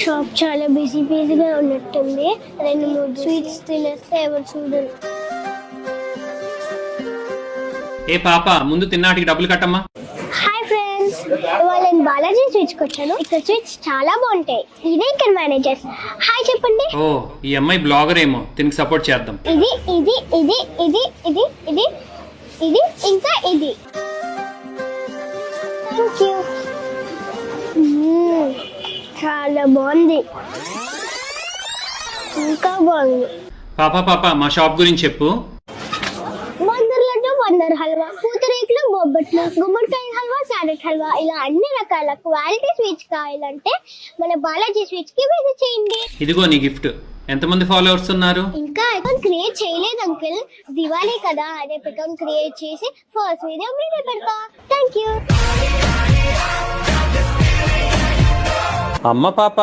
Shop చాలా బిజీగా ఉన్నట్టుంది. 2-3 స్వీట్స్ తినేస్తే ఎవరు చూడరు. ఏ పాప, ముందు తిన్నాటికి డబ్బులు కట్టమ్మా. హాయ్ ఫ్రెండ్స్, ఇవాళ నేను బాలాజీ స్వీట్స్ కి వచ్చాను. ఇక్కడ స్వీట్స్ చాలా బాగుంటాయి. ఇదే ఇక్కడ మేనేజర్స్. హాయ్ చెప్పండి. ఓ, ఈ అమ్మాయి బ్లాగర్ ఏమో, దీనికి సపోర్ట్ చేద్దాం. ఇది ఇది ఇది ఇది ఇది ఇది ఇది ఇంకా ఇది. Thank you. చాలా బాగుంది, ఇంకా బాగుంది. పాప మా షాప్ గురించి చెప్పు. బందర్ లడ్డు, బందర్ హల్వా, పూతరేకులు, బొబ్బట్లు, గుమ్మడికాయ హల్వా, క్యారెట్ హల్వా, ఇలా అన్ని రకాల క్వాలిటీ స్వీట్స్ కావాలంటే మన బాలాజీ స్వీట్స్ కి విజిట్ చేయండి. ఇదిగో నీ గిఫ్ట్. ఎంతమంది ఫాలోవర్స్ ఉన్నారు? ఇంకా అకౌంట్ క్రియేట్ చేయలేదు అంకుల్. దివాళీ కదా, రేపు అకౌంట్ క్రియేట్ చేసి ఫస్ట్ వీడియో మీరే పెడతా. Thank you. అమ్మ పాప